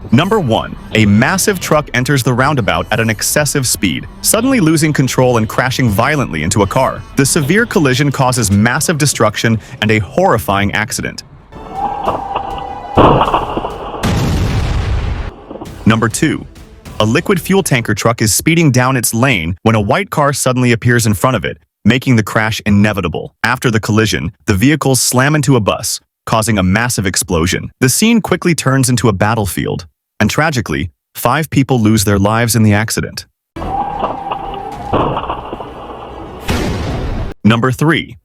Number 1. A massive truck enters the roundabout at an excessive speed, suddenly losing control and crashing violently into a car. The severe collision causes massive destruction and a horrifying accident. Number 2. A liquid fuel tanker truck is speeding down its lane when a white car suddenly appears in front of it, making the crash inevitable. After the collision, the vehicles slam into a bus, causing a massive explosion. The scene quickly turns into a battlefield, and tragically, 5 people lose their lives in the accident. Number 3.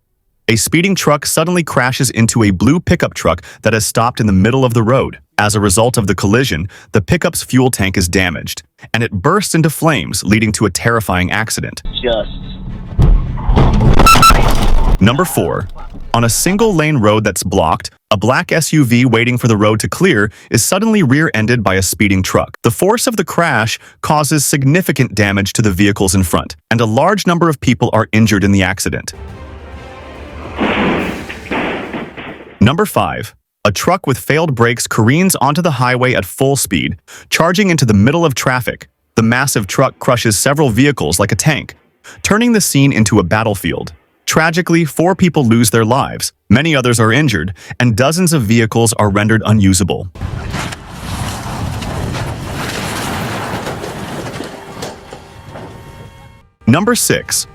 A speeding truck suddenly crashes into a blue pickup truck that has stopped in the middle of the road. As a result of the collision, the pickup's fuel tank is damaged, and it bursts into flames, leading to a terrifying accident. Number 4. On a single-lane road that's blocked, a black SUV waiting for the road to clear is suddenly rear-ended by a speeding truck. The force of the crash causes significant damage to the vehicles in front, and a large number of people are injured in the accident. Number 5. A truck with failed brakes careens onto the highway at full speed, charging into the middle of traffic. The massive truck crushes several vehicles like a tank, turning the scene into a battlefield. Tragically, 4 people lose their lives, many others are injured, and dozens of vehicles are rendered unusable. Number 6.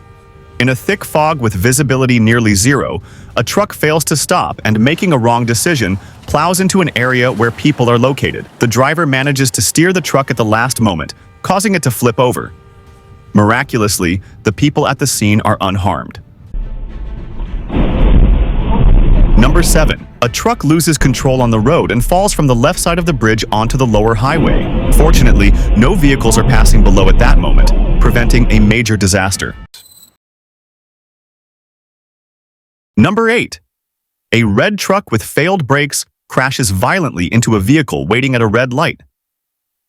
In a thick fog with visibility nearly zero, a truck fails to stop and, making a wrong decision, plows into an area where people are located. The driver manages to steer the truck at the last moment, causing it to flip over. Miraculously, the people at the scene are unharmed. Number 7. A truck loses control on the road and falls from the left side of the bridge onto the lower highway. Fortunately, no vehicles are passing below at that moment, preventing a major disaster. Number 8. A red truck with failed brakes crashes violently into a vehicle waiting at a red light.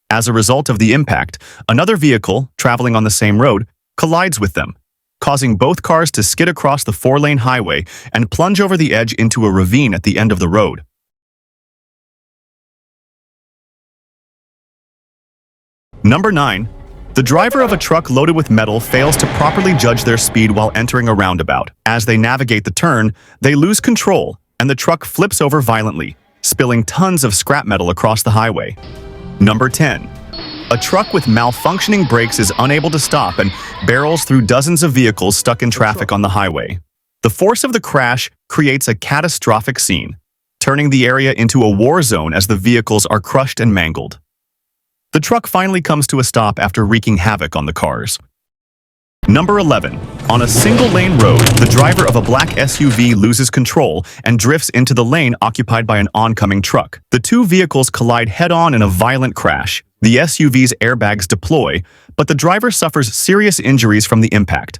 As a result of the impact, another vehicle, traveling on the same road, collides with them, causing both cars to skid across the 4-lane highway and plunge over the edge into a ravine at the end of the road. Number 9. The driver of a truck loaded with metal fails to properly judge their speed while entering a roundabout. As they navigate the turn, they lose control, and the truck flips over violently, spilling tons of scrap metal across the highway. Number 10. A truck with malfunctioning brakes is unable to stop and barrels through dozens of vehicles stuck in traffic on the highway. The force of the crash creates a catastrophic scene, turning the area into a war zone as the vehicles are crushed and mangled. The truck finally comes to a stop after wreaking havoc on the cars. Number 11. On a single-lane road, the driver of a black SUV loses control and drifts into the lane occupied by an oncoming truck. The 2 vehicles collide head-on in a violent crash. The SUV's airbags deploy, but the driver suffers serious injuries from the impact.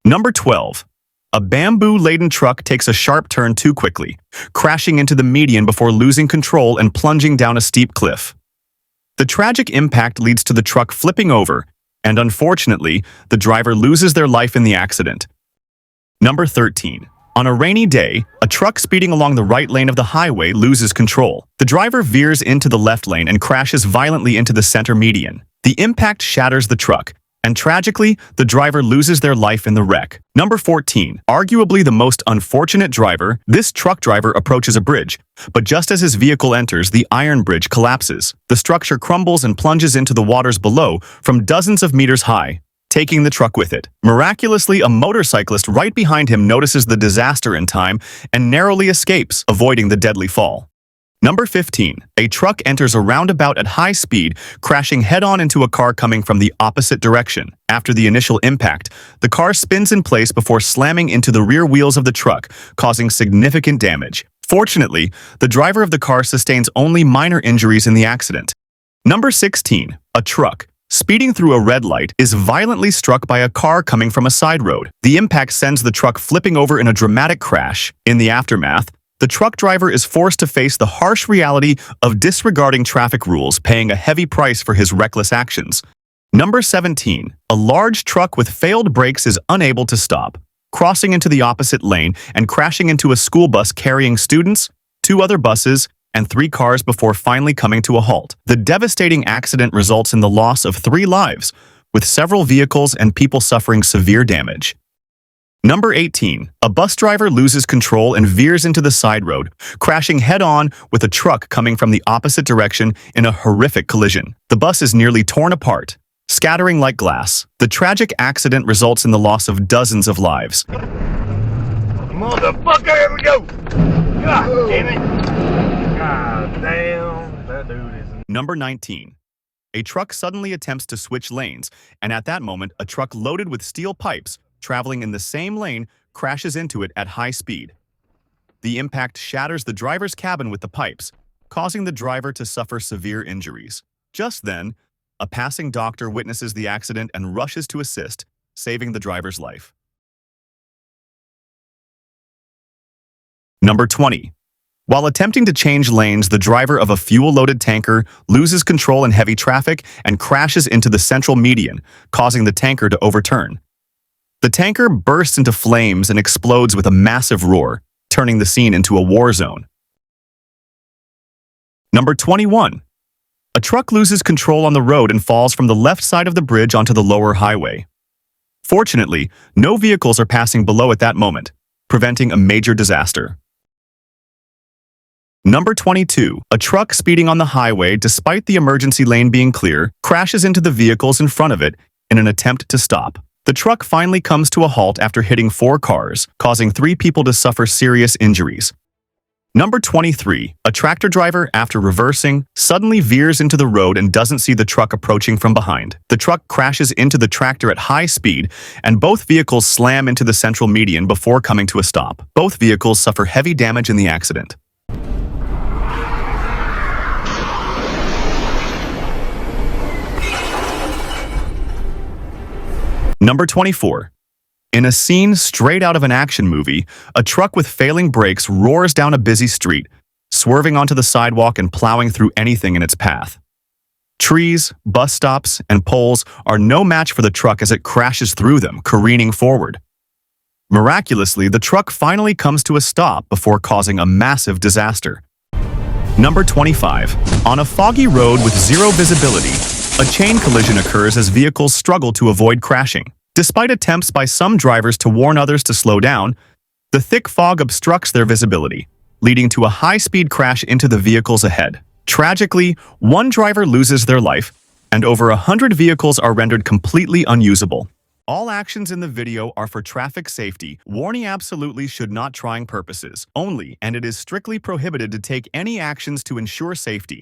Number 12. A bamboo-laden truck takes a sharp turn too quickly, crashing into the median before losing control and plunging down a steep cliff. The tragic impact leads to the truck flipping over, and unfortunately, the driver loses their life in the accident. Number 13. On a rainy day, a truck speeding along the right lane of the highway loses control. The driver veers into the left lane and crashes violently into the center median. The impact shatters the truck, and tragically, the driver loses their life in the wreck. Number 14. Arguably the most unfortunate driver, this truck driver approaches a bridge, but just as his vehicle enters, the iron bridge collapses. The structure crumbles and plunges into the waters below from dozens of meters high, taking the truck with it. Miraculously, a motorcyclist right behind him notices the disaster in time and narrowly escapes, avoiding the deadly fall. Number 15. A truck enters a roundabout at high speed, crashing head-on into a car coming from the opposite direction. After the initial impact, the car spins in place before slamming into the rear wheels of the truck, causing significant damage. Fortunately, the driver of the car sustains only minor injuries in the accident. Number 16. A truck, speeding through a red light, is violently struck by a car coming from a side road. The impact sends the truck flipping over in a dramatic crash. In the aftermath, the truck driver is forced to face the harsh reality of disregarding traffic rules, paying a heavy price for his reckless actions. Number 17. A large truck with failed brakes is unable to stop, crossing into the opposite lane and crashing into a school bus carrying students, 2 other buses, and 3 cars before finally coming to a halt. The devastating accident results in the loss of 3 lives, with several vehicles and people suffering severe damage. Number 18. A bus driver loses control and veers into the side road, crashing head-on with a truck coming from the opposite direction in a horrific collision. The bus is nearly torn apart, scattering like glass. The tragic accident results in the loss of dozens of lives. Motherfucker, here we go! God damn it! God damn, that dude is... Number 19. A truck suddenly attempts to switch lanes, and at that moment, a truck loaded with steel pipes traveling in the same lane crashes into it at high speed. The impact shatters the driver's cabin with the pipes, causing the driver to suffer severe injuries. Just then, a passing doctor witnesses the accident and rushes to assist, saving the driver's life. Number 20. While attempting to change lanes, the driver of a fuel-loaded tanker loses control in heavy traffic and crashes into the central median, causing the tanker to overturn. The tanker bursts into flames and explodes with a massive roar, turning the scene into a war zone. Number 21. A truck loses control on the road and falls from the left side of the bridge onto the lower highway. Fortunately, no vehicles are passing below at that moment, preventing a major disaster. Number 22. A truck speeding on the highway, despite the emergency lane being clear, crashes into the vehicles in front of it in an attempt to stop. The truck finally comes to a halt after hitting 4 cars, causing 3 people to suffer serious injuries. Number 23. A tractor driver, after reversing, suddenly veers into the road and doesn't see the truck approaching from behind. The truck crashes into the tractor at high speed, and both vehicles slam into the central median before coming to a stop. Both vehicles suffer heavy damage in the accident. Number 24. In a scene straight out of an action movie, a truck with failing brakes roars down a busy street, swerving onto the sidewalk and plowing through anything in its path. Trees, bus stops, and poles are no match for the truck as it crashes through them, careening forward. Miraculously, the truck finally comes to a stop before causing a massive disaster. Number 25. On a foggy road with zero visibility, a chain collision occurs as vehicles struggle to avoid crashing. Despite attempts by some drivers to warn others to slow down, the thick fog obstructs their visibility, leading to a high-speed crash into the vehicles ahead. Tragically, 1 driver loses their life, and over 100 vehicles are rendered completely unusable. All actions in the video are for traffic safety. Warning absolutely should not trying purposes only, and it is strictly prohibited to take any actions to ensure safety.